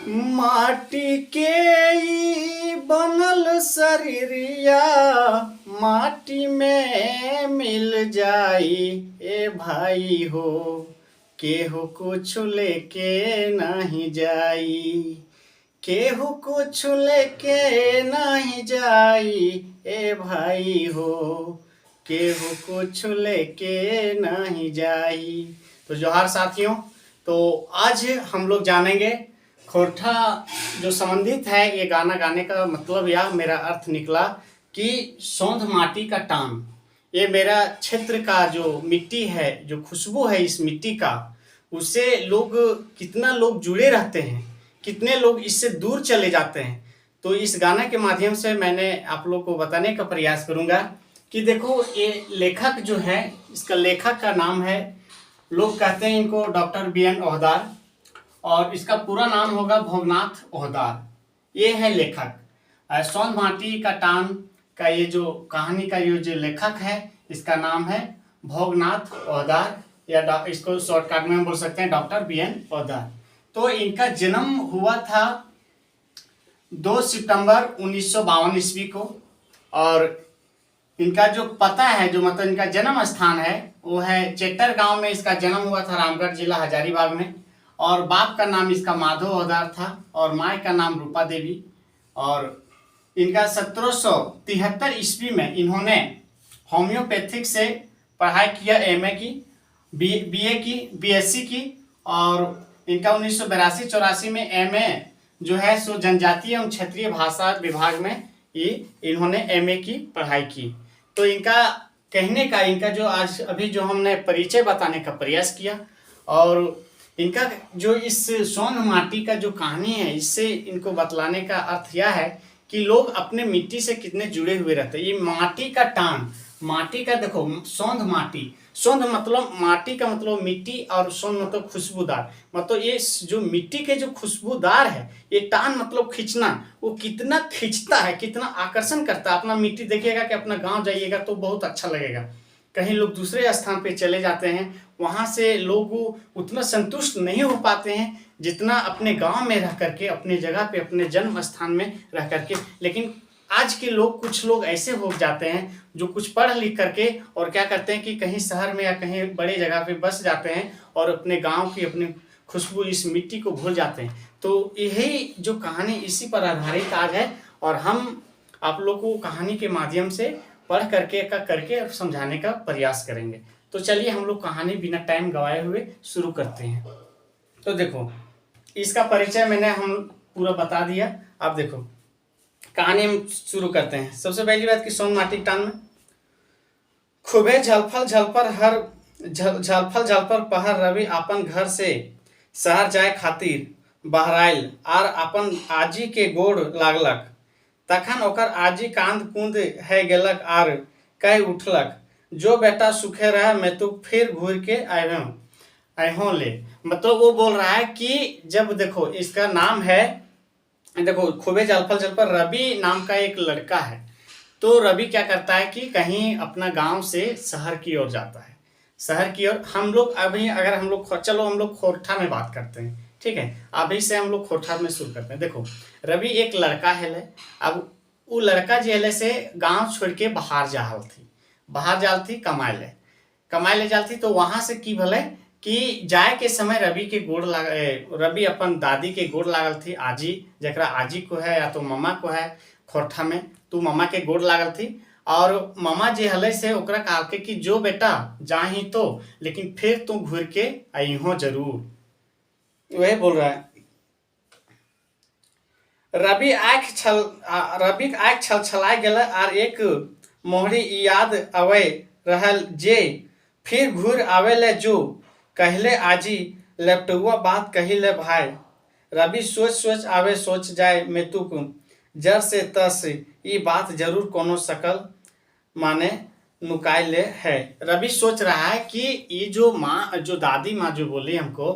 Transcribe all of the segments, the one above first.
माटी के ई बनल शरीरिया माटी में मिल जाई ए भाई हो, केहू कुछ लेके नहीं जाई, केहू कुछ लेके नहीं जाई ए भाई हो, केहू कुछ लेके नहीं जाई। तो जोहार साथियों, तो आज हम लोग जानेंगे खोरठा जो संबंधित है। ये गाना गाने का मतलब या मेरा अर्थ निकला कि सौंध माटी का टान। ये मेरा क्षेत्र का जो मिट्टी है, जो खुशबू है इस मिट्टी का, उससे लोग कितना लोग जुड़े रहते हैं, कितने लोग इससे दूर चले जाते हैं। तो इस गाना के माध्यम से मैंने आप लोग को बताने का प्रयास करूंगा कि देखो, ये लेखक जो है, इसका लेखक का नाम है, लोग कहते हैं इनको डॉक्टर BN ओहदार, और इसका पूरा नाम होगा भोगनाथ ओहदार। ये है लेखक। सौंध माटी का टान का ये जो कहानी का ये जो लेखक है, इसका नाम है भोगनाथ ओहदार, या इसको शॉर्टकट में बोल सकते हैं डॉक्टर BN ओहदार। तो इनका जन्म हुआ था 2 सितंबर 1952 ईस्वी को, और इनका जो पता है, जो मतलब इनका जन्म स्थान है, वो है चेट्टर गांव में। इसका जन्म हुआ था रामगढ़ जिला हजारीबाग में। और बाप का नाम इसका माधव ओहदार था और माँ का नाम रूपा देवी। और इनका 1773 ईस्वी में इन्होंने होम्योपैथिक से पढ़ाई किया, MA की, BA की, BSc की। और इनका 1982-84 में MA जो है सो जनजातीय एवं क्षेत्रीय भाषा विभाग में इन्होंने MA की पढ़ाई की। तो इनका कहने का, इनका जो आज अभी जो हमने परिचय बताने का प्रयास किया, और इनका जो इस सौंध माटी का जो कहानी है, इससे इनको बतलाने का अर्थ यह है कि लोग अपने मिट्टी से कितने जुड़े हुए रहते हैं। ये माटी का टान, माटी का देखो, सौंध माटी, सौंध मतलब माटी का मतलब मिट्टी, और सौंध मतलब खुशबूदार। मतलब ये जो मिट्टी के जो खुशबूदार है, ये टान मतलब खींचना, वो कितना खींचता है, कितना आकर्षण करता है। अपना मिट्टी देखिएगा कि अपना गांव जाइएगा तो बहुत अच्छा लगेगा। कहीं लोग दूसरे स्थान पे चले जाते हैं, वहाँ से लोग उतना संतुष्ट नहीं हो पाते हैं जितना अपने गांव में रह करके, अपने जगह पे, अपने जन्म स्थान में रह करके। लेकिन आज के लोग, कुछ लोग ऐसे हो जाते हैं जो कुछ पढ़ लिख करके और क्या करते हैं कि कहीं शहर में या कहीं बड़े जगह पे बस जाते हैं और अपने गांव की, अपनी खुशबू, इस मिट्टी को भूल जाते हैं। तो यही जो कहानी इसी पर आधारित आज है, और हम आप लोग को कहानी के माध्यम से पढ़ करके समझाने का प्रयास करेंगे। तो चलिए हम लोग कहानी बिना टाइम गवाए हुए शुरू करते हैं। तो देखो, इसका परिचय मैंने हम पूरा बता दिया। अब देखो कहानी हम शुरू करते हैं। सबसे पहली बात कि सौंध माटी टान में खूबे झलफल झलपर पहर रवि अपन घर से शहर जाए खातिर बहराइल, आर अपन आजी के गोड़ लागलक। तखन ओकर आजी कांद कूद है गेलक आर कह उठलक, जो बेटा सुखे रह, मैं तो फिर घूर के आयो ले। मतलब वो बोल रहा है कि जब देखो, इसका नाम है, देखो, खूबे झलफल रवि नाम का एक लड़का है। तो रवि क्या करता है कि कहीं अपना गांव से शहर की ओर जाता है, शहर की ओर। हम लोग अभी, अगर हम लोग, चलो हम लोग खोरठा में बात करते हैं, ठीक है। अभी से हम लोग खोरठा में शुरू करते हैं। देखो, रवि एक लड़का है। अब वो लड़का जे से गांव छोड़ के बाहर जाल थी कमाए ले जाल थी। तो वहां से की भले कि जाए के समय रवि अपन दादी के गोड़ लागल थी, आजी, जरा आजी को है या तो मम्मा को है खोरठा में, तो मम्मा के गोड़ लागल थी। और मम्मा जे हले से ओकरा कहा के कि जो बेटा जाही तो, लेकिन फिर तू घूर के अइहो जरूर। वही बोल रहा है। रवि आँख छलछलाए गेल, और एक मोहरी याद आवे रहल जे फिर घूर आवे ले, जो कहले आजी लैपटॉपवा बात कही ले भाई। रवि सोच आवे सोच जाए मेतुक जर से तस, ये बात जरूर कोनो सकल माने नुकाय ले है। रवि सोच रहा है कि ये जो माँ, जो दादी माँ जो बोली हमको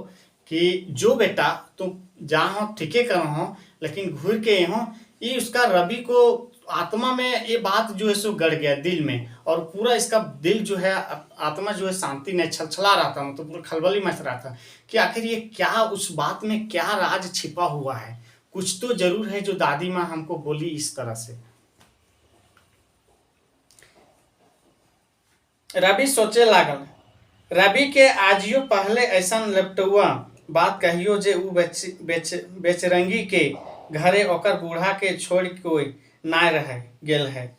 कि जो बेटा तुम जहाँ हो ठीके करो हो, लेकिन घूर के हो, ये उसका रवि को आत्मा में ये बात जो है सो गड़ गया दिल में, और पूरा इसका दिल जो है आत्मा जो है शांति नहीं, छलछला रहा था, मतलब पूरा खलबली मच रहा था कि आखिर ये क्या, उस बात में क्या राज छिपा हुआ है, कुछ तो जरूर है जो दादी माँ हमको बोली इस तरह से। रवि सोचे लागल, रवि के आजियो पहले ऐसा लपटुआ बात कहियो जे उ बेचरंगी के घरे ओकर बूढ़ा के छोड़ कोई ना रह गेल है।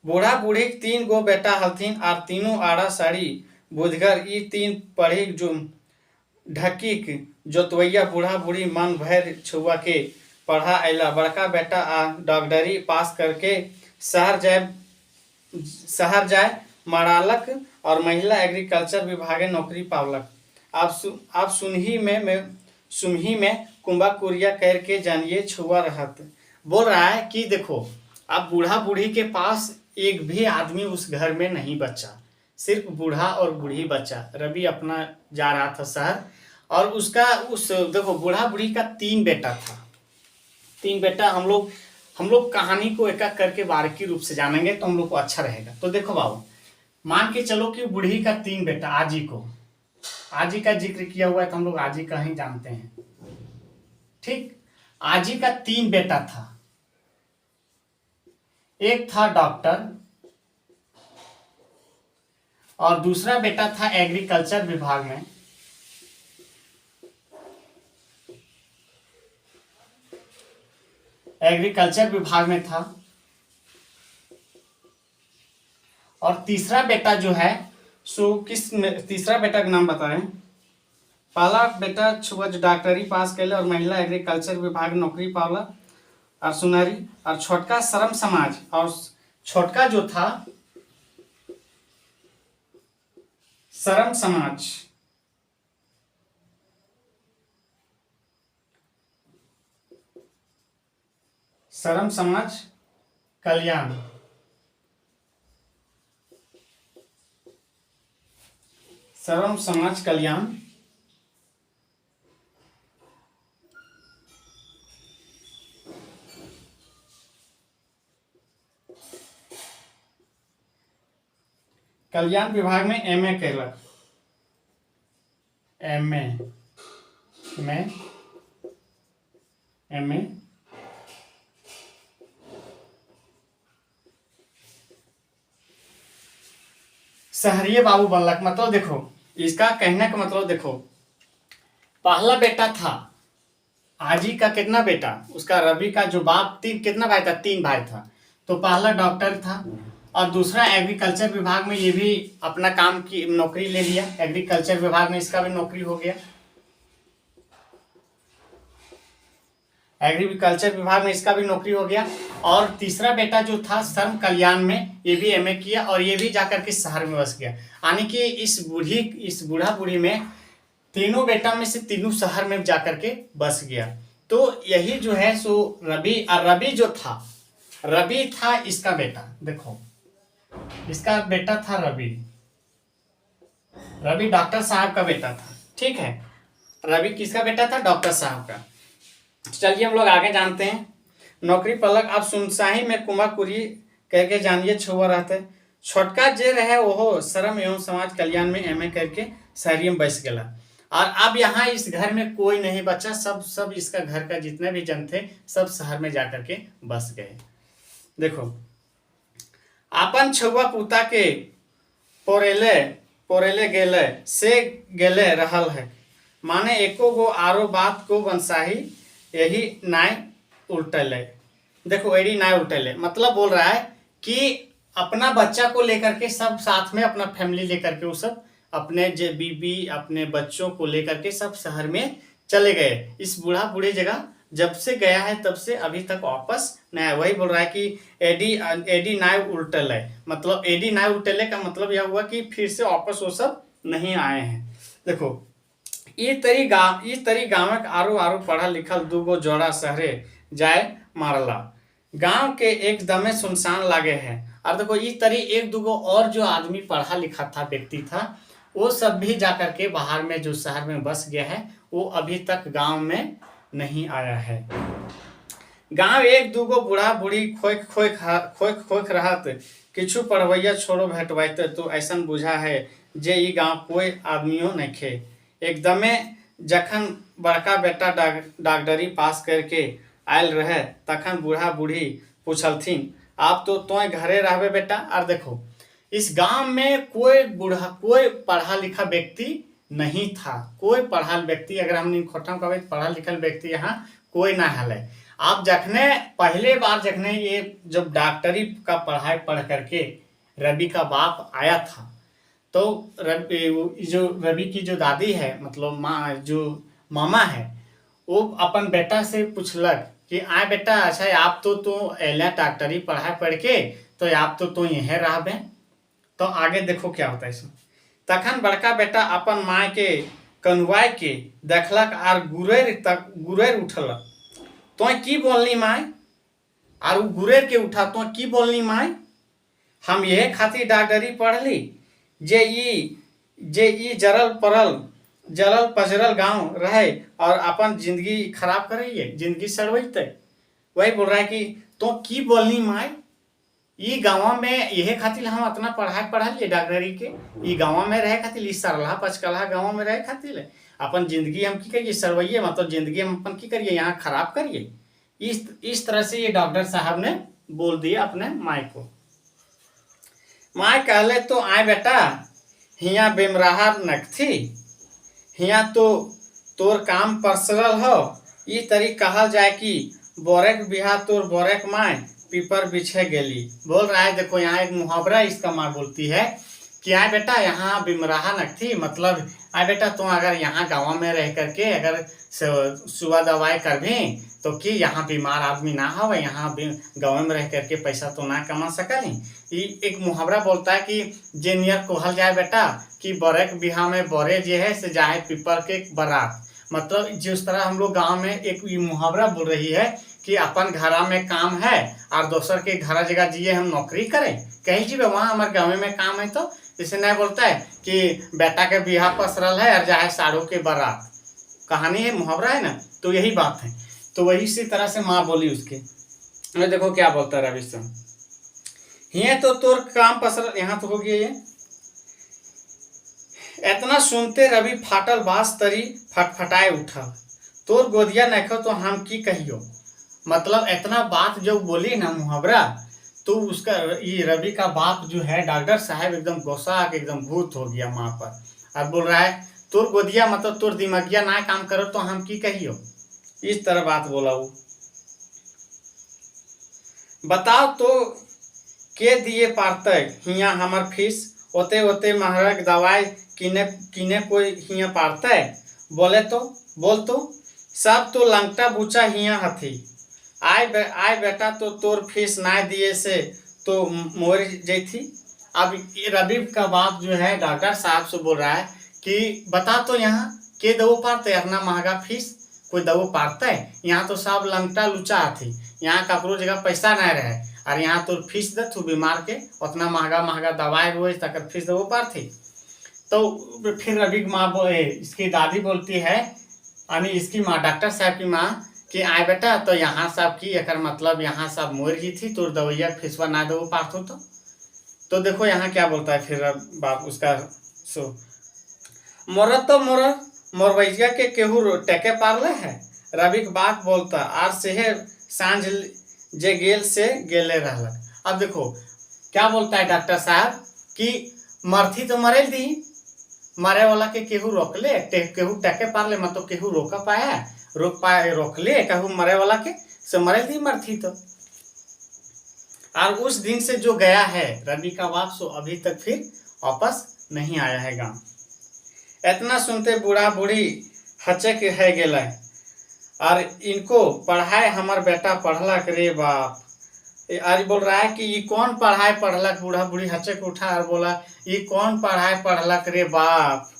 बूढ़ा बूढ़ी के 3 गो बेटा हलथिन, और तीनों आड़ा साड़ी बुधगर, ई 3 पढ़ी जो ढकीक जोतवैया बूढ़ा बूढ़ी मन भर छुआ के पढ़ा अला। बड़का बेटा आ डॉक्टरी पास करके शहर जाए मरालक, और महिला एग्रीकल्चर विभागे नौकरी पावलक। आप सुनही में कुंभा कुरिया करके जानिए छुआ रहत। बोल रहा है कि देखो, अब बूढ़ा बूढ़ी के पास एक भी आदमी उस घर में नहीं बचा, सिर्फ बूढ़ा और बूढ़ी बच्चा। रवि अपना जा रहा था शहर, और उसका देखो बूढ़ा बूढ़ी का 3 बेटा था। 3 बेटा, हम लोग कहानी को एक एक करके बारीकी रूप से जानेंगे तो हम लोग को अच्छा रहेगा। तो देखो बाबू, मान के चलो कि बूढ़ी का 3 बेटा, आजी का जिक्र किया हुआ है तो हम लोग आजी का ही जानते हैं, ठीक। आजी का 3 बेटा था। एक था डॉक्टर, और दूसरा बेटा था एग्रीकल्चर विभाग में, था। और तीसरा बेटा जो है सो तीसरा बेटा का नाम बताएं। पहला बेटा डॉक्टरी पास कैले और महिला एग्रीकल्चर विभाग में नौकरी पावला और सुनारी, और छोटका श्रम समाज, और छोटका जो था श्रम समाज कल्याण, श्रम समाज कल्याण। कल्याण विभाग में एमए कैलक, एमए शहरिये बाबू बनलक। मतलब देखो, इसका कहने का मतलब देखो, पहला बेटा था आजी का कितना बेटा, उसका रवि का जो बाप कितना भाई था, 3 भाई था। तो पहला डॉक्टर था, और दूसरा एग्रीकल्चर विभाग में ये भी अपना काम की नौकरी ले लिया, एग्रीकल्चर विभाग में इसका भी नौकरी हो गया, एग्रीकल्चर विभाग में इसका भी नौकरी हो गया। और तीसरा बेटा जो था श्रम कल्याण में, ये भी एमए किया, और ये भी जाकर के शहर में बस गया। यानी कि इस बूढ़ा बूढ़ी में तीनों बेटा में से तीनों शहर में जाकर के बस गया। तो यही जो है सो रवि जो था, रवि था इसका बेटा। देखो, इसका बेटा था रवि डॉक्टर साहब का बेटा था, ठीक है। रवि किसका बेटा था, डॉक्टर साहब का। चलिए हम लोग आगे जानते हैं। नौकरी पलक अब सुनसाही में कुमाकुरी कह के जानिए छुआ रहते। छोटका जे रहे वो श्रम एवं समाज कल्याण में एमए करके शहरी में बस गया। और अब यहाँ इस घर में कोई नहीं बचा, सब इसका घर का जितने भी जन थे सब शहर में जाकर के बस गए। देखो, अपन छुआ पुता के पोरेले गेले से गेले रहल है, माने एको गो आरो बात को बंसाही यही नाय उल्टले। देखो, एडी नाय उल्टले मतलब बोल रहा है कि अपना बच्चा को लेकर के सब साथ में, अपना फैमिली लेकर के वो सब अपने बीबी अपने बच्चों को लेकर के सब शहर में चले गए। इस बूढ़े जगह जब से गया है तब से अभी तक वापस नहीं आया। वही बोल रहा है कि एडी नाय उल्टले, मतलब एडी नाय उल्टले का मतलब यह हुआ कि फिर से वापस वो सब नहीं आए हैं। देखो, ई तरी गाँव आरो पढ़ा लिखल 2 गो जोड़ा शहरे जाए मारला, गांव के एकदमे सुनसान लागे है। और देखो, इस तरी 1-2 गो और जो आदमी पढ़ा लिखा था, व्यक्ति था, वो सब भी जाकर के बाहर में जो शहर में बस गया है, वो अभी तक गांव में नहीं आया है। गांव एक दूगो बूढ़ा बूढ़ी खोख रहत, किछु पढ़वैया छोड़ो भेटवाइत तो ऐसन बुझा है जे ई गांव कोई आदमियों नइखे। एकदमे जखन बड़का बेटा डॉक्टरी पास करके आयल रहे तखन बूढ़ा बूढ़ी पूछलथिन, आप तो तोय घरे रहबे बेटा। और देखो, इस गांव में कोई पढ़ा लिखा व्यक्ति नहीं था। कोई पढ़ा व्यक्ति, अगर हम खोटम कहबे पढ़ा लिखल व्यक्ति यहाँ कोई ना हले। आप जखने पहले बार जखने ये जब डॉक्टरी का पढ़ाई पढ़ करके रवि का बाप आया था, तो रवि की जो दादी है, मतलब माँ, जो मामा है, वो अपन बेटा से पूछलक कि आए बेटा, अच्छा आप तो एला डॉक्टरी पढ़ाई पढ़ के तो आप तो यहीं रहबे। तो आगे देखो क्या होता है इसमें। तखन बड़का बेटा अपन माँ के कनुआई के देखलक और गुरेर उठलक। तो की बोलनी माय? और गुरेर के उठा, तो की बोलनी माय? हम यह खातिर डॉक्टरी पढ़ली जे ई जलल पजरल गांव रहे और अपन जिंदगी खराब करिए, जिंदगी सड़वैते। वही बोल रहा है कि तो की बोलनी माय, ई गाँव में यह खातिर हम इतना पढ़ाई पढ़लिए डॉक्टरी के, ई गाँव में रहे खातिर, ई सरला पचकला गाँव में रहे खातिर अपन जिंदगी हम की करिए सड़वैये, मतलब जिंदगी हम अपन की करिए यहाँ खराब करिए। इस तरह से ये डॉक्टर साहब ने बोल दिया अपने माई को। माई कहले, तो आए बेटा, हिया बेमराहा नखथी, हिया तो तोर काम परसरल हो। ई तरी कहल जाए कि बोरेक बिहा तोर बोरेक माय पीपर बिछे गेली। बोल रहा है, देखो यहाँ एक मुहावरा इसका माँ बोलती है कि आए बेटा, यहाँ बिमराहा नखथी, मतलब आए बेटा, तुम अगर यहाँ गाँव में रह करके अगर सुबह दवाई कर भी तो कि यहाँ बीमार आदमी ना हो, यहाँ गाँव में रह करके पैसा तो ना कमा सकली। एक मुहावरा बोलता है कि जे नियर कहल जाए बेटा कि बरेक बिहा में बरे जे है से जाए पीपर के बारात। मतलब जिस तरह हम लोग गाँव में एक मुहावरा बोल रही है कि अपन घरा में काम है और दोसर के घर जगह जिए हम नौकरी करें, कहीं जी वहाँ हमारे गाँव में काम है। तो इसे नहीं बोलता है कि बेटा के बिहा पसरल है और जाए साड़ू के बारात। कहानी है, मुहावरा है ना, तो यही बात है। तो वही इसी तरह से माँ बोली उसके। देखो क्या बोलता है रवि सिंह, ये तो तोर काम पसर, यहाँ तो हो गया ये। इतना सुनते रवि फाटल बास तरी फटफटाए उठा, तोर गोदिया नखो तो हम की कहियो। मतलब इतना बात जो बोली ना मुहावरा, तो उसका ये रवि का बाप जो है डॉक्टर साहब एकदम गुस्सा के एकदम भूत हो गया माँ पर। अब बोल रहा है, तोर गोदिया मतलब तोर दिमागिया ना काम करो तो हम की कहियो। इस तरह बात बोला वो। बताओ तो के दिए पारते हिया हमर फीस, ओते ओते महंग दवाई किने कोई हिया पारते। बोले तो बोल तो सब तो लंगटा बुचा हिया हथी। आय बेटा, तो तोर फीस ना दिए से तो मोर जैथी। अब रवि का बाप जो है डॉक्टर साहब से बोल रहा है कि बता तो यहाँ के दवो पारते, अपना महंगा फीस कोई दवो पारते। यहाँ तो सब लंगटा लुचा थी, यहाँ कपड़ों जगह पैसा नहीं रहे और यहाँ तो फीस दे तू बीमार के उतना महंगा दवाई रोज तक फीस दवो पारती। तो फिर रवि माँ इसकी दादी बोलती है, यानी इसकी माँ डॉक्टर साहब की माँ, कि आए बेटा, तो यहाँ सब की एक मतलब यहाँ सब मोर ही थी, तो दवैया फीसवा ना दो पारतो। तो देखो यहाँ क्या बोलता है फिर बाप उसका। सो मोरत तो मोरवैया के केहू टेके पारले है। रवि के बाप बोलता आर से सांझ जे गेल से गेले रहलक। अब देखो क्या बोलता है डॉक्टर साहब कि मरथी तो मरेल दी, मरे वाला के केहू रोक ले, केहू टेके पार ले, मतलब केहू रोक पाए रोक ले, केहू मरे वाला के से मरे दी मरथी तो। और उस दिन से जो गया है रवि का बाप, सो अभी तक फिर वापस नहीं आया है गांव। इतना सुनते बूढ़ा बूढ़ी हचक है गेला, और इनको पढ़ाए हमार बेटा पढ़लक रे बाप। आज बोल रहा है कि ये कौन पढ़ाई पढ़लक, बूढ़ा बूढ़ी हचक उठा और बोला ये कौन पढ़ाई पढ़लक रे बाप।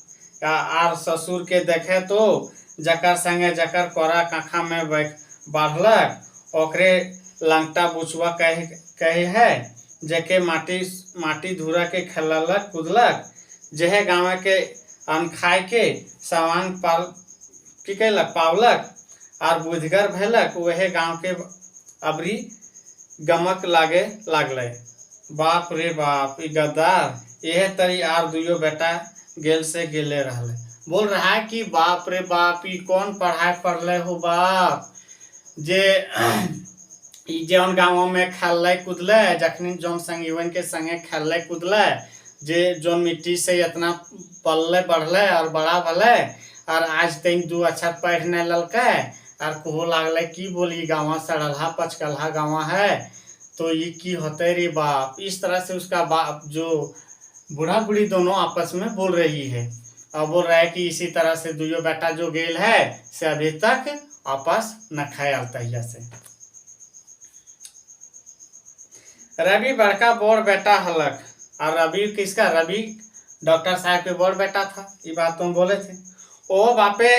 आर ससुर के देखे तो जकर संगे जकर कोरा काखा में बढ़लक ओकरे लंगटा बुचवा कहे है, जेके माटी धूरा के खेललक कूदलक, जेहे गाँव के अन्न खाए के सवांग की कैलक पावलक और बुधगर भेलक, वह गाँव के अबरी गमक लागे लागले। बाप रे बाप, ई गद्दार यह तरी आर दुयो बेटा गेल से गेले रहले। बोल रहा है कि बाप रे बाप, ई कौन पढ़ाई पढ़ले हो बाप, जे ई जौन गाँव में खेल कूदले, जखनी जौन संगीवन के संगे खेल कूदले, जे जौन मिट्टी से इतना पलले बढ़ले और बड़ा भले, और आज तक 2 अक्षर पढ़ने ललके, और कहो लागले कि बोली गाँव सड़लहा पचकलहा गाँव है, तो ये की होते रे बाप। इस तरह से उसका बाप जो बूढ़ा बूढ़ी दोनों आपस में बोल रही है, और बोल रहा है कि इसी तरह से दुयो बेटा जो गेल है से अभी तक आपस न खायल तहिया से। रवि बड़का बड़ बेटा हलक, और रवि किसका, रवि डॉक्टर साहब के बड़ बेटा था, ये बात तुम बोले थे। ओ बापे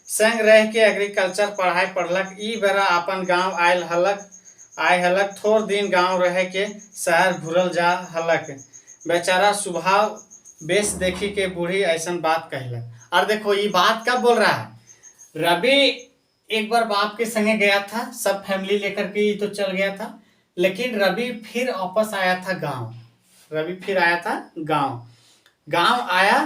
संग रह के एग्रीकल्चर पढ़ाई पढ़लक, ई बेरा अपन गांव आयल हलक थोड़ दिन गांव रह के शहर घुरल जा हलक। बेचारा स्वभाव बेस देखी के बूढ़ी ऐसा बात कहलक। और देखो ये बात कब बोल रहा है, रवि एक बार बाप के संगे गया था, सब फैमिली लेकर के तो चल गया था, लेकिन रवि फिर वापस आया था गांव। रवि फिर आया था गांव आया,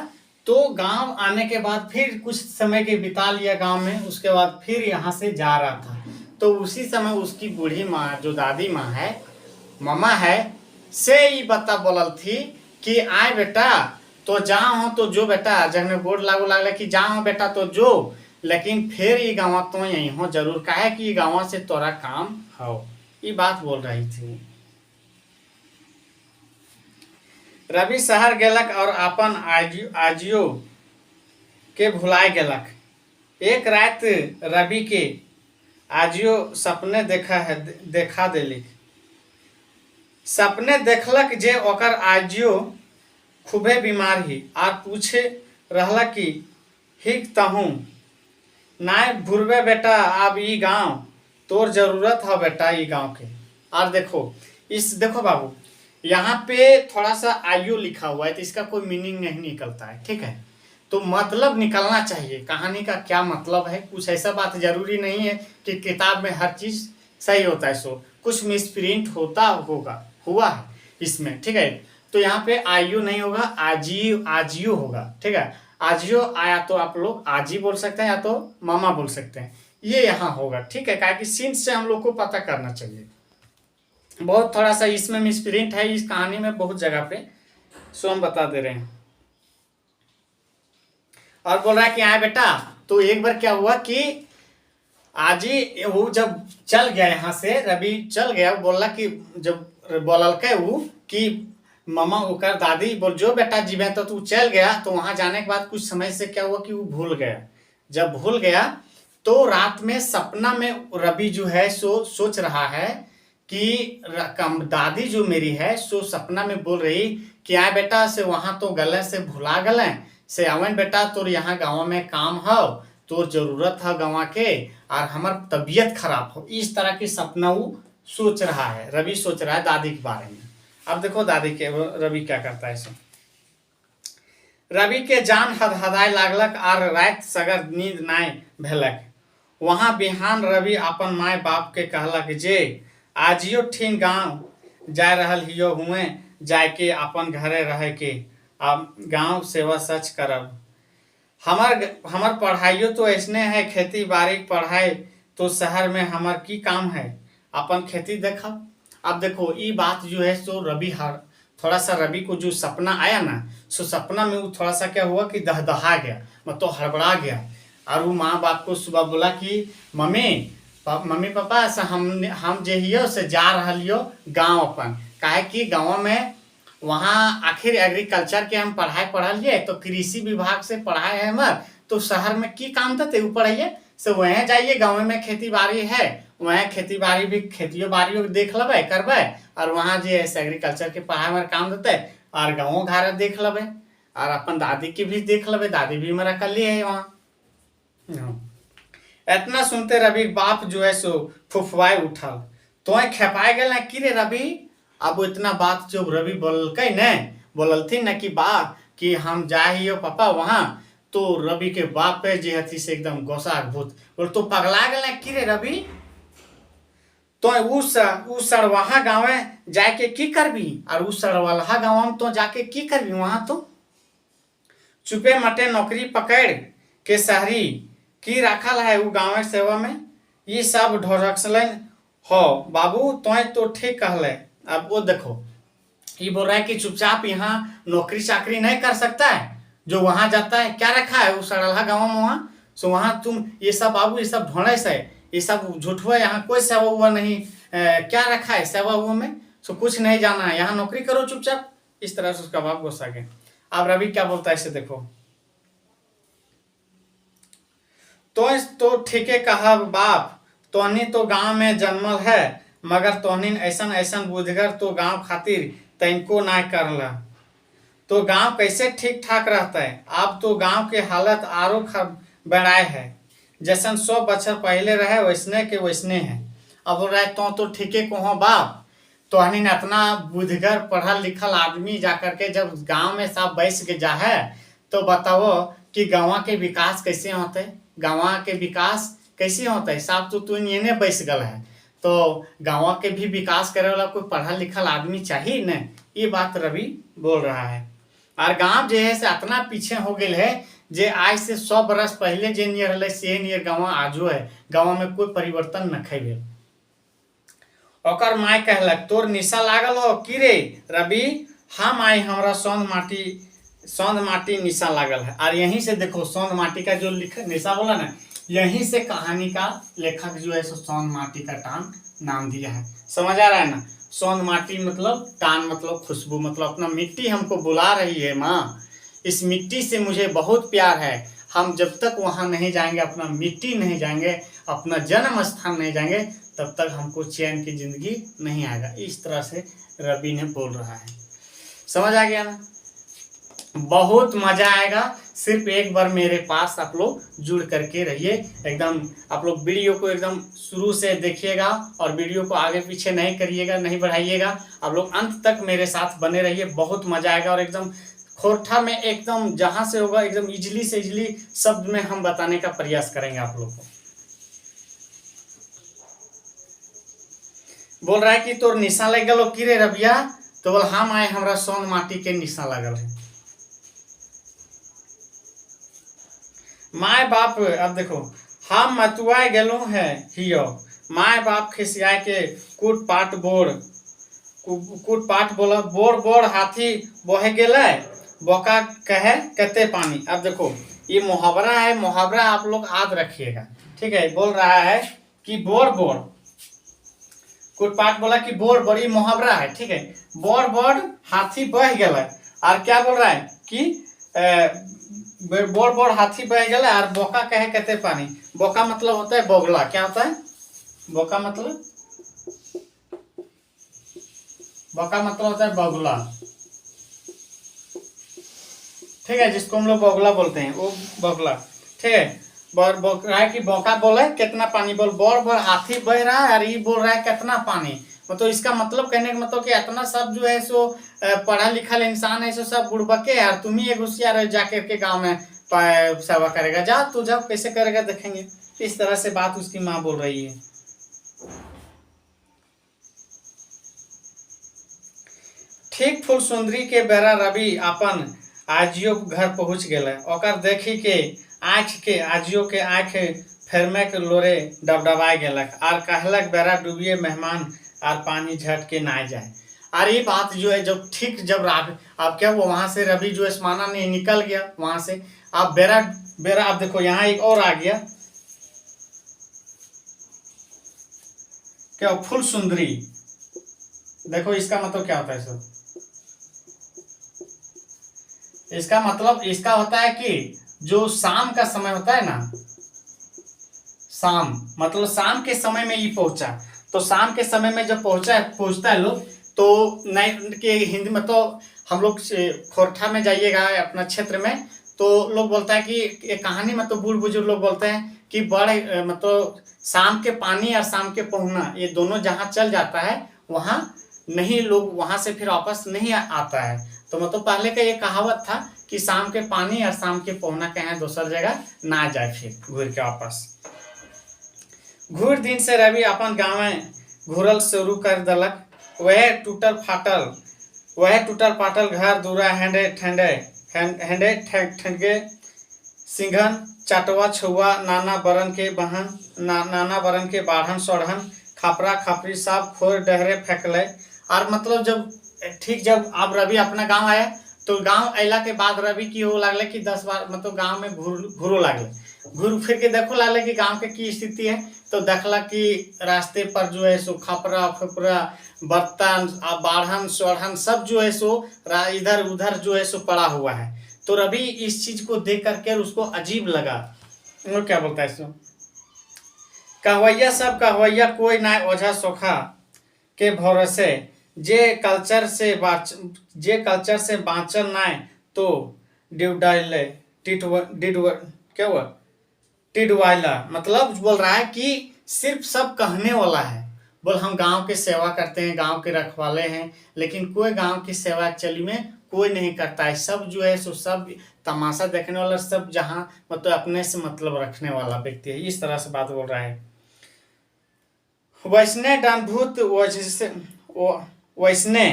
तो गांव आने के बाद फिर कुछ समय के बिता लिया गांव में, उसके बाद फिर यहाँ से जा रहा था। तो उसी समय उसकी बूढ़ी माँ, जो दादी माँ है, मम्मा है, से ये बता बोलल थी कि आए बेटा तो जाओ हो तो जो बेटा, जब में बोर्ड लागू लागले कि जाओ बेटा तो जो, लेकिन फिर ये गाँव तो यही हो जरूर, काहे कि ये गाँव से तोरा काम हो, ये बात बोल रही थी। रवि शहर गेलक और अपन आजियो के भुलाए गेलक। एक रात रवि के आजियो सपने देखा देलिक। सपने देखलक जे ओकर आजियो खूबे बीमार ही, और पूछे रहला कि हिक तहूँ नाय भूरबे बेटा, अब ई गाँव तोर जरूरत है बेटा, ई गाँव के। और देखो बाबू, यहाँ पे थोड़ा सा आयु लिखा हुआ है, तो इसका कोई मीनिंग नहीं निकलता है, ठीक है। तो मतलब निकलना चाहिए, कहानी का क्या मतलब है, कुछ ऐसा बात जरूरी नहीं है कि किताब में हर चीज सही होता है, सो कुछ मिसप्रिंट हुआ है इसमें, ठीक है। तो यहाँ पे आयु नहीं होगा, आजियो होगा, ठीक है। आजियो आया तो आप लोग आजी बोल सकते हैं, या तो मामा बोल सकते हैं, ये यहाँ होगा, ठीक है। कि सीन से हम लोग को पता करना चाहिए। बहुत थोड़ा सा इसमें मिसप्रिंट है इस कहानी में, बहुत जगह पे, सो हम बता दे रहे हैं। और बोल रहा है कि आए बेटा, तो एक बार क्या हुआ कि आजी वो जब चल गया यहाँ से, रवि चल गया, बोला कि जब बोलल के वो कि मामा ओकर दादी बोल जो बेटा जीवे, तो तू चल गया। तो वहां जाने के बाद कुछ समय से क्या हुआ कि वो भूल गया। जब भूल गया तो रात में सपना में रवि जो है सो सोच रहा है कि दादी जो मेरी है सो सपना में बोल रही कि आए बेटा से वहां तो गले से भुला गले से, अवन बेटा तोर यहाँ गाँव में काम हो, तोर जरूरत है गाँव के, और हमार तबीयत खराब हो। इस तरह की सपना वो सोच रहा है, रवि सोच रहा है दादी के बारे में। अब देखो दादी के रवि क्या करता है सो। रवि के जान हदहदाय लागलक, और रात सगर नींद नाय भेलक। वहां बिहान रवि अपन माय बाप के कहलक जे आजियो ठीन गाँव जा रहल हियो हुए, जाके अपन घरे रह के अब गांव सेवा सच करब। हमार पढ़ाइयो तो ऐसने है, खेती बाड़ी पढ़ाई तो शहर में हमार की काम है, अपन खेती देखा। अब देखो ये बात जो है सो रवि थोड़ा सा रवि को जो सपना आया ना, सो सपना में वो थोड़ा सा क्या हुआ कि दहदहा गया, मतलब हड़बड़ा गया। और वो माँ बाप को सुबह बोला कि मम्मी पापा से हम जे हियो से जा रहियो गाँव अपन, काहे कि गाँव में वहाँ आखिर एग्रीकल्चर के हम पढ़ाई पढ़लिए, तो कृषि विभाग से पढ़ाए है हमार, तो शहर में की काम देते वो पढ़ाइए से वहीं जाइए, गाँव में खेती बाड़ी है, वहाँ खेती बाड़ी भी खेतियों बाड़ियों देख लेबै करबै, और वहाँ जे एग्रीकल्चर के पढ़ाई में काम देते, और गाँव घर देख लेबै, और अपन दादी की भी देख लेबै, दादी भी मेरा कर लिए है वहाँ। इतना सुनते रवि बाप जो है सो फुफवाए उठल, तो खेपाए गए ना कि रे रवि। अब इतना बात जो रवि बोलकै ने, बोललथिन न कि बा कि हम जाइयो पापा वहाँ, तो रवि के बाप पे जे हथी से एकदम गोसा भूत बोल, तो पगला गए कि रे रवि, तो उ सड़वाहा गाँव जाके की करबी, और उ सड़वाहा गाँव में तो जाके की करबी, वहां तो चुपे मटे नौकरी पकड़ के शहरी की राखल है उ गाँव सेवा में, ये सब ढोरक्सलन हो बाबू तो ठीक कहले। अब वो देखो ये बोल रहा है कि चुपचाप यहाँ नौकरी चाकरी नहीं कर सकता है, जो वहां जाता है क्या रखा है उस सड़ल्हा गाँव में वहां, सो वहां तुम ये सब बाबू ये सब ढोड़े से ये सब झूठ हुआ, यहाँ कोई सेवा हुआ नहीं, क्या रखा है सेवा हुआ में, सो कुछ नहीं जाना है, यहाँ नौकरी करो चुपचाप। इस तरह से उसका बाप गुस्सा गया। अब रवि क्या बोलता है इसे देखो, तो ठीक है कहा बाप, तोहनी तो गांव में जन्मल है, मगर तोहनी ऐसन ऐसन बुद्धगर तो गांव खातिर तैनको ना करला, तो गांव कैसे ठीक ठाक रहता है। अब तो गांव के हालत आरो बढ़ाए है, जैसन 100 बछर पहले रहे वैसने के वैसने है। अब बोल रहा है तो ठीके कहो बाप, तो हनी इतना बुद्धगर पढ़ल लिखल आदमी जाकर के जब गांव में सब बैस के जा है, तो बताओ कि गाँव के विकास कैसे होते, गाँव के विकास कैसे होता है। साहब तो तू ये बैस गल है, तो गाँव के भी विकास करे वाला कोई पढ़ल लिखल आदमी चाहिए न, ये बात रवि बोल रहा है। और गांव जो है से इतना पीछे हो गए है, जे आज से 100 बरस पहले जे नियर रहे से नियर गाँव आजो है, गाँव में कोई परिवर्तन न खे भेल। ओकर माय कहलक तोर निशा लागल हो कि रे रवि, हम आई हमरा सौंध माटी निशा लागल है। और यहीं से देखो सौंध माटी का जो निशा बोला ना, यहीं से कहानी का लेखक जो है सो सौंध माटी का टान नाम दिया है। समझ आ रहा है ना, सौंध माटी मतलब टान मतलब खुशबू, मतलब अपना मिट्टी हमको बुला रही है माँ, इस मिट्टी से मुझे बहुत प्यार है, हम जब तक वहाँ नहीं जाएंगे, अपना मिट्टी नहीं जाएंगे, अपना जन्म स्थान नहीं जाएंगे, तब तक हमको चैन की जिंदगी नहीं आएगा। इस तरह से रवि ने बोल रहा है। समझ आ गया ना, बहुत मजा आएगा। सिर्फ एक बार मेरे पास आप लोग जुड़ करके रहिए, एकदम आप लोग वीडियो को एकदम शुरू से देखिएगा और वीडियो को आगे पीछे नहीं करिएगा, नहीं बढ़ाइएगा, आप लोग अंत तक मेरे साथ बने रहिए, बहुत मजा आएगा। और एकदम खोरठा में एकदम जहां से होगा एकदम इजली से इजली शब्द में हम बताने का प्रयास करेंगे आप लोग को। बोल रहा है कि तोर निशा लग गलो कि रे रबिया, तो बोल हम आए हमरा सौंध माटी के निशा लगल है। माय बाप, अब देखो हम मतुआ गेलो है हियो, माय बाप खिसिया के कूट पाट बोला बोर बोर हाथी बोहे गेले, बोका कहे कते पानी। अब देखो ये मुहावरा है, मुहावरा आप लोग याद रखिएगा, ठीक है। बोल रहा है कि बोर बोर, कुटपाट बोला कि बोर बड़ी मुहावरा है, ठीक है। बोर बोर हाथी बह गया, और क्या बोल रहा है कि बोर बोर हाथी बह गया और बोका कहे कहते पानी। बोका मतलब होता है बोगला, क्या होता है बोका मतलब, बोका मतलब होता है बगुला, ठीक है, जिसको हम लोग बगुला बोलते हैं वो बगुला, ठीक है। बोल रहा है कि बोका बोले कितना पानी, बोल बोर बोर हाथी बह रहा है और ये बोल रहा है कितना पानी। मतलब इसका मतलब कहने का मतलब कि इतना सब जो है सो पढ़ा लिखा इंसान है, सो सब बुड़बके है, और तुम ही एक होशियार जाकर के गाँव में सेवा करेगा, जा तू जाओ कैसे करेगा देखेंगे। इस तरह से बात उसकी माँ बोल रही है। ठीक फुल सुंदरी के बेरा रवि अपन आजियो घर पहुंच गए, ओकर देखी के आँख के आजियो के आँख फेरमे के लोरे डबडबाए गेलक, और कहलक बेरा डूबिए मेहमान और पानी झट के ना जाए। और ये बात जो है जब ठीक जब आप क्या वो वहां से रवि जो है माना नहीं निकल गया वहां से, आप बेरा बेरा आप देखो यहाँ एक और आ गया, क्या फुल सुंदरी, देखो इसका मतलब क्या होता है सर, इसका मतलब इसका होता है कि जो शाम का समय होता है ना, शाम मतलब शाम के समय में ये पहुंचा, तो शाम के समय में जब पहुंचता है लोग, तो नहीं के हिंदी में तो हम लोग खोरठा में जाइएगा अपना क्षेत्र में, तो लोग बोलता है कि एक कहानी में तो बूढ़ बुजुर्ग लोग बोलते हैं कि बड़े मतलब शाम के पानी और शाम के पहुना ये दोनों जहाँ चल जाता है वहाँ नहीं लोग वहाँ से फिर वापस नहीं आता है। तो मतलब पहले का ये कहावत था कि शाम के पानी और शाम के पहुना कहीं दूसर जगह ना जाए फिर घूर के वापस। घूर दिन से रवि अपन गाँव में घूरल शुरू कर दलक। वह टूटल फाटल घर दूरा हेंडे ठेंगे सिंघन चाटवा छुआ नाना बरन के बाढ़न सोढ़न खापरा खापरी सब खोर डहरे फेंकले। और मतलब जब अब रवि अपना गांव आया तो गांव अला के बाद रवि की हो लगले कि 10 बार मतलब गांव में घूरो लगले। घूर फिर के देखो लगले कि गांव के की स्थिति है। तो देखला कि रास्ते पर जो है सो खपरा फपरा बर्तन बाढ़न सोढ़न सब जो है सो इधर उधर जो है सो पड़ा हुआ है। तो रवि इस चीज को देख करके उसको अजीब लगा। वो क्या बोलता है इसको, कहवैया कोई ना ओझा सोखा के भरोसे जे कल्चर से बाँचल नाय तो टिडवाइला। मतलब बोल रहा है कि सिर्फ सब कहने वाला है। बोल हम गांव की सेवा करते हैं, गांव के रखवाले हैं, लेकिन कोई गांव की सेवा एक्चुअली में कोई नहीं करता है। सब जो है सो सब तमाशा देखने वाला, सब जहाँ मतलब अपने से मतलब रखने वाला व्यक्ति है। इस तरह से बात बोल रहा है। वैसने डानभूत वैसने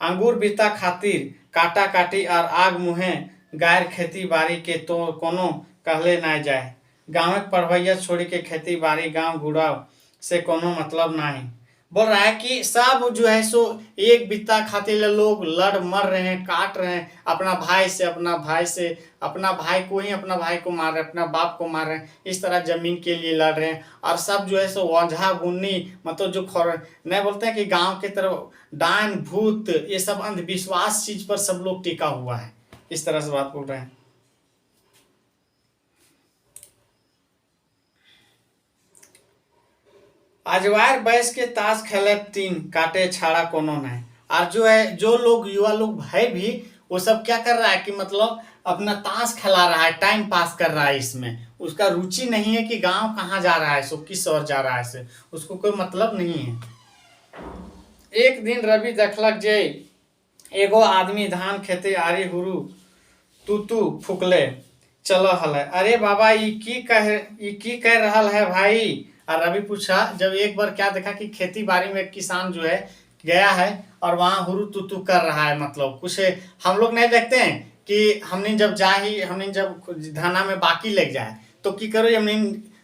अंगूर बीता खातिर काटा काटी और आग मुहे गायर खेती बाड़ी के तो कोनो कहले ना जाए। गाँव पढ़वैया छोड़ी के खेती बाड़ी गाँव गुड़ाव से कोनो मतलब नहीं। बोल रहा है कि सब जो है सो एक बित्ता खातिर लोग लड़ मर रहे हैं, काट रहे हैं अपना भाई से अपना भाई को मार रहे हैं, अपना बाप को मार रहे हैं। इस तरह जमीन के लिए लड़ रहे हैं। और सब जो है सो ओझा गुन्नी मतलब जो नहीं बोलते हैं कि गांव के तरफ डायन भूत ये सब अंधविश्वास चीज पर सब लोग टिका हुआ है। इस तरह से बात बोल रहे हैं। अजवायर बैस के ताश खेले तीन काटे छाड़ा कोनो नहीं। और जो लोग युवा लोग है भी वो सब क्या कर रहा है कि मतलब अपना ताश खिला रहा है, टाइम पास कर रहा है। इसमें उसका रुचि नहीं है कि गांव कहाँ जा रहा है, सो किस ओर जा रहा है, से उसको कोई मतलब नहीं है। एक दिन रवि देखलक जे एगो आदमी धान खेते आरी हुरु तू फुकले चलो हल। अरे बाबा ये की कह रहा है भाई। और रवि पूछा जब एक बार क्या देखा कि खेती बाड़ी में किसान जो है गया है और वहां हुरु तू कर रहा है। मतलब कुछ हम लोग नहीं देखते हैं कि हमने जब धाना में बाकी लग जाए तो की करो, हमने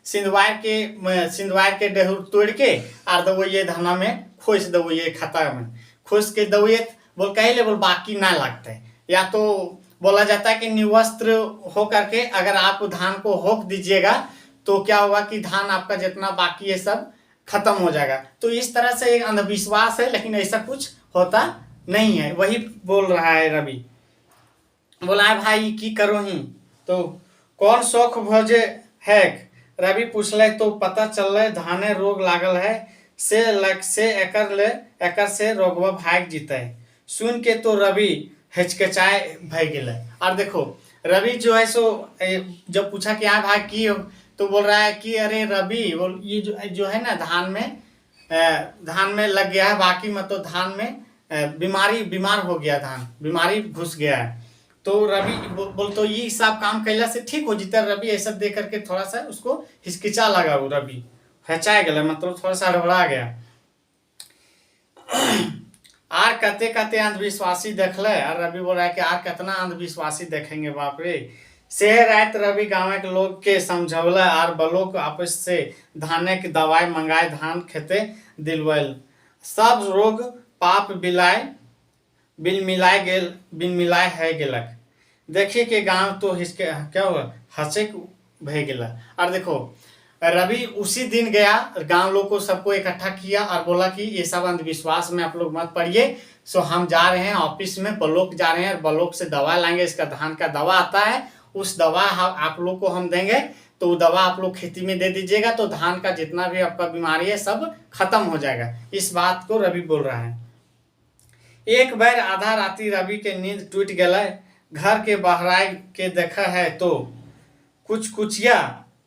सिंधवार के डेहूर तोड़ के और दो ये धाना में खोस दो, ये खाता में खोस के दो, ये बोल कहे बोल बाकी ना लगता है। या तो बोला जाता है कि निवस्त्र हो करके अगर आप धान को होक दीजिएगा तो क्या होगा कि धान आपका जितना बाकी है सब खत्म हो जाएगा। तो इस तरह से एक अंधविश्वास है, लेकिन ऐसा कुछ होता नहीं है। वही बोल रहा है रवि। बोला है भाई की करो ही तो कौन शौक भोजे है। रवि पूछले तो पता चल धाने रोग लागल है से एकर से रोगवा भाग जीते। सुन के तो रवि हिचकिचाए भय गए। और देखो रवि जो है सो जब पूछा कि हाँ भाई की तो बोल रहा है कि अरे रवि बोल ये जो है ना धान में लग गया है बाकी, मतलब धान में बीमार हो गया, धान बीमारी घुस गया है। तो रवि बोल तो ये सब काम कैला से ठीक हो जीता। रवि ऐसा देख करके थोड़ा सा उसको हिचकिचा लगा, वो रवि हचाए गया, मतलब थोड़ा सा हड़बड़ा गया। आर कते अंधविश्वासी देखले। और रवि बोल रहा है कि आर कितना अंधविश्वासी देखेंगे, बाप रे। शहर रात रवि गाँव के लोग के समझौला और बलोक आपस से धाने की दवाई मंगाए धान खेते दिलवल। सब रोग पाप बिल मिलाए है गेलक। देखिए कि गांव तो हिसके क्या हुआ हंसे भय गेला। और देखो रवि उसी दिन गया, गांव लोग को सबको इकट्ठा किया और बोला कि ये सब अंधविश्वास में आप लोग मत पड़िए। सो हम जा रहे हैं ऑफिस में, बलोक जा रहे हैं और बलोक से दवा लाएंगे। इसका धान का दवा आता है, उस दवा आप लोग को हम देंगे, तो दवा आप लोग खेती में दे दीजिएगा तो धान का जितना भी आपका बीमारी है सब खत्म हो जाएगा। इस बात को रवि बोल रहा है। एक बार आधा राती रवि के नींद टूट गया। घर के बहराए के देखा है तो कुछ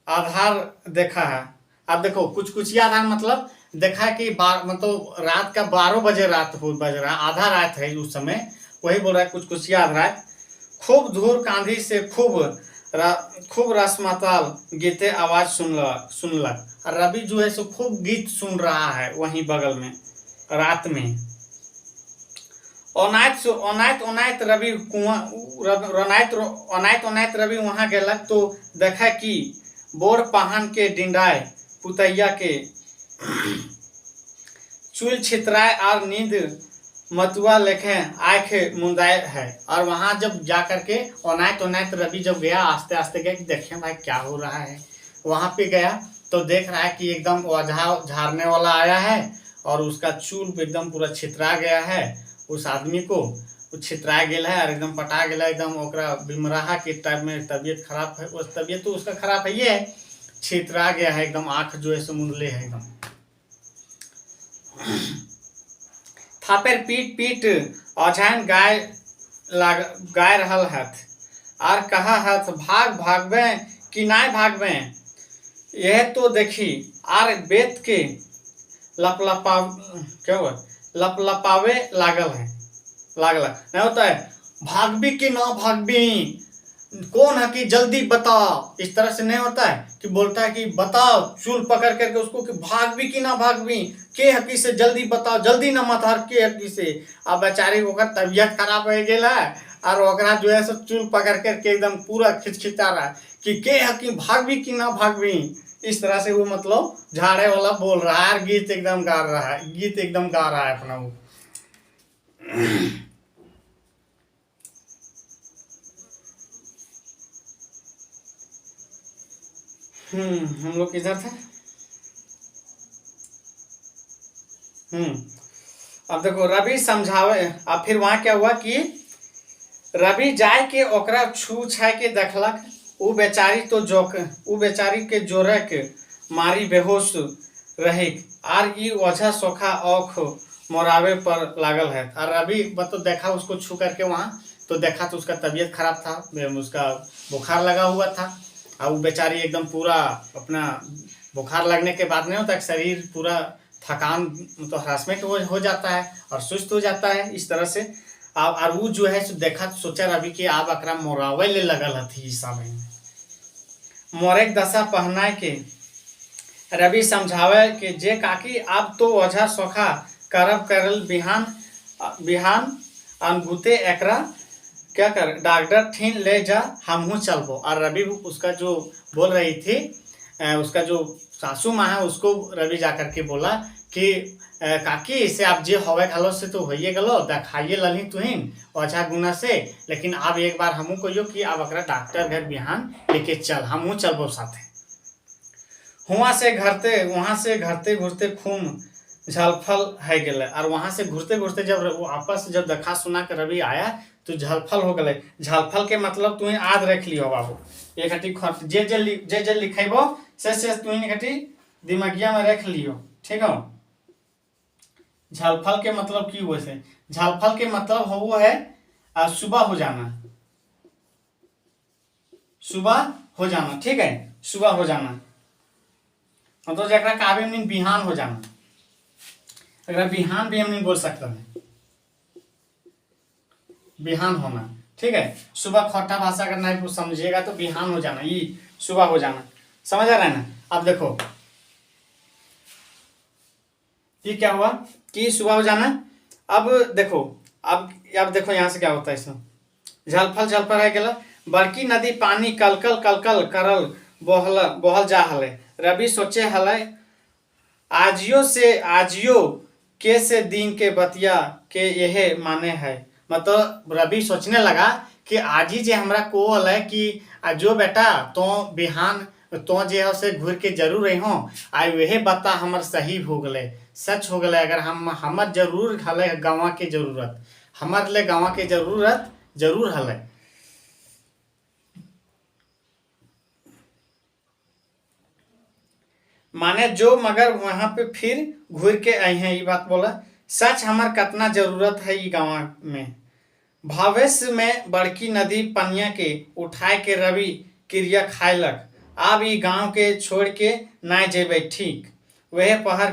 आधार देखा है। अब देखो कुछ आधार मतलब देखा कि मतलब रात का 12 बजे बज रहा, आधा रात है उस समय, वही बोल रहा है कुछ आधार। खूब धूल कांधी से खूब खूब रसमताल गीते आवाज सुनलक। और रवि जो है सो खूब गीत सुन रहा है वहीं बगल में रात में। ओनाइत ओनाइत ओनाइत रवि कुआं ओनाइत ओनाइत रवि वहां गेलक तो देखा कि बोर पहान के डिंडाए पुतैया के चूल छितराए और नींद मतुआ लेखे आंख मुंदाए है। और वहां जब जा करके ओनाइत ओनाइत रवि जब गया आस्ते आस्ते गया कि देखे भाई क्या हो रहा है। वहां पे गया तो देख रहा है कि एकदम ओझा झाड़ने वाला आया है और उसका चूल एकदम पूरा छितरा गया है। उस आदमी को छितरा गेल है और एकदम पटा गेल है, एकदम ओकरा बिमराहा के टाइप में तबीयत खराब है। उस तबीयत तो उसका खराब है, ये छितरा गया है एकदम, आंख जो है समुंदले है एकदम। थापेर पीट पीट औझान गाय रहल हथ और कहा हथ भाग भागबे कि नाय भागबे। यह तो देखी आर बेत के लपलपावे लागल नहीं होता है भागबी कि ना भागबी, कौन है कि जल्दी बताओ। इस तरह से नहीं होता है कि बोलता है कि बताओ, चूल पकड़ करके उसको कि भागबी कि ना भागबी, के हकी से जल्दी बताओ, जल्दी ना मत हर के हकी से। अब बेचारी ओकर तबियत खराब हो गेला है और ओकरा जो है सब चूल पकड़ करके एकदम पूरा खिचखिचा रहा है कि के हकी भागबी कि ना भागबी। इस तरह से वो मतलब झाड़े वाला बोल रहा है, गीत एकदम गा रहा है, गीत एकदम गा रहा है अपना वो। हम लोग किधर थे। अब देखो रवि समझावे। अब फिर वहां क्या हुआ कि रवि जाय के ओकरा छू छाय के देखलक। उ बेचारी के जोरे के मारी बेहोश रहे और ई ओझा सोखा औख मोरावे पर लागल है। और रवि तो देखा उसको छू करके वहां, तो देखा तो उसका तबीयत खराब था, उसका बुखार लगा हुआ था। और वो बेचारी एकदम पूरा अपना बुखार लगने के बाद नहीं होता शरीर पूरा थकान तो हरासमेंट हो जाता है और सुस्त हो जाता है इस तरह से। और वो जो है देखा सोचा रवि कि आप अकरा मोरावे ले लगल हथी समय मोरेक दशा पहनाए के। रवि समझावे कि जे काकी आप तो ओझा सोखा करब करल बिहान बिहान अनगुते एकरा क्या कर डॉक्टर ठीन ले जा हमहू चलबो। और रवि उसका जो बोल रही थी उसका जो सासू माँ है उसको रवि जाकर के बोला कि काकी इसे आप जे हवे घलो से तो होइए गलो देखाइए लली तुहिन ओझा गुना से, लेकिन अब एक बार हमू कहियो कि अब अकरा डॉक्टर घर बिहान लेके चल, हमहू चलबो साथे। वहां से घरते घुरते खूम झलफल है गए। और वहां से घुरते घुरते जब वो आपस जब देखा सुना के रवि आया तो झलफल हो गए। झलफल के मतलब तुम्हें याद रख लियो बाबू, एक हटी जे जे लिखेबो से तुम्हें एक हटी दिमागिया में रख लियो, ठीक है। झलफल के मतलब की हुए से, झलफल के मतलब हो है सुबह हो जाना, सुबह हो जाना, ठीक है, सुबह हो जाना मतलब जरा काव्य में बिहान हो जाना। अगर बिहान भी हम नहीं बोल सकते हैं, बिहान होना, ठीक है। सुबह खोटा भाषा अगर नहीं समझिएगा तो बिहान हो जाना, ये सुबह हो जाना, समझ आ रहा है ना। अब देखो ये क्या हुआ कि सुबह हो जाना। अब देखो अब देखो यहाँ से क्या होता है इसमें, झलफल है गेला बड़की नदी पानी कलकल कलकल करल बहल जा हले। रवि सोचे हले आजियो के से दिन के बतिया के यह माने है। मतलब रवि सोचने लगा कि आज ही जे हमरा को है कि जो बेटा तो बिहान तो जे से घूर के जरूर रहो आ वह बता हमर सही हो गए, सच हो गए। अगर हमर जरूर हले गाँव के जरूरत, हमर ले गाँव के जरूरत जरूर हले। माने जो मगर वहां पे फिर घूर के आई हैं, ये बात बोला सच हमार कितना जरूरत है ये गाँव में। भविष्य में बड़की नदी पनिया के उठाए के रवि क्रिया खायलक। अब ई गांव के छोड़ के ना जेबे, ठीक वह पहर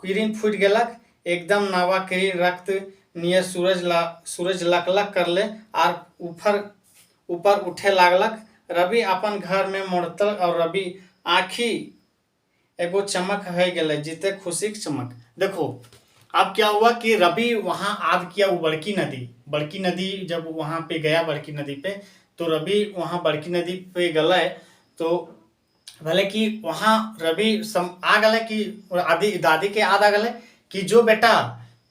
किरीन फूट गेलक एकदम नवा किरीन रक्त नियर सूरज लकलक कर ले और ऊपर उठे लागलक। रवि अपन घर में मुड़तल और रवि आँखी एगो चमक है गेले जीते खुशी के चमक। देखो अब क्या हुआ कि रवि वहां आग किया, वो बड़की नदी जब वहां पे गया बड़की नदी पे, तो रवि वहां बड़की नदी पे गए तो भले कि वहां रवि आ गए कि आदि दादी के याद आ गए कि जो बेटा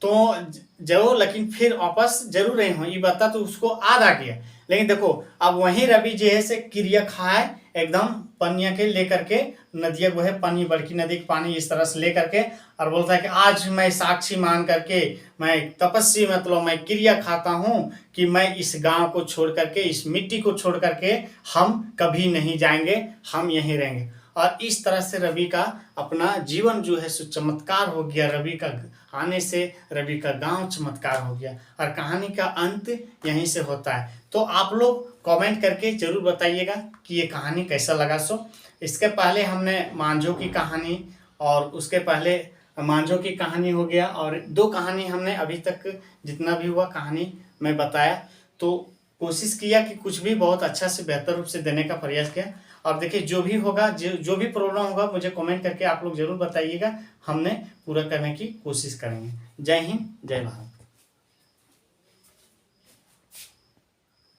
तो जो, लेकिन फिर वापस जरूर नहीं हो ये बता, तो उसको याद आ गया। लेकिन देखो अब वही रवि जो है से क्रिया खाए एकदम पनिया के लेकर के, नदिया वो है पानी, बड़की नदी के पानी इस तरह से लेकर के, और बोलता है कि आज मैं साक्षी मान करके, मैं तपस्वी मतलब मैं क्रिया खाता हूं कि मैं इस गांव को छोड़ करके, इस मिट्टी को छोड़ करके हम कभी नहीं जाएंगे, हम यहीं रहेंगे। और इस तरह से रवि का अपना जीवन जो है सो चमत्कार हो गया। रवि का आने से रवि का गांव चमत्कार हो गया, और कहानी का अंत यहीं से होता है। तो आप लोग कमेंट करके जरूर बताइएगा कि ये कहानी कैसा लगा। सो इसके पहले हमने मांझों की कहानी, और उसके पहले मांझों की कहानी हो गया, और 2 कहानी हमने अभी तक जितना भी हुआ कहानी मैं बताया। तो कोशिश किया कि कुछ भी बहुत अच्छा से बेहतर रूप से देने का प्रयास किया। और देखिए जो भी होगा, जो भी प्रॉब्लम होगा मुझे कमेंट करके आप लोग जरूर बताइएगा, हमने पूरा करने की कोशिश करेंगे। जय हिंद, जय भारत।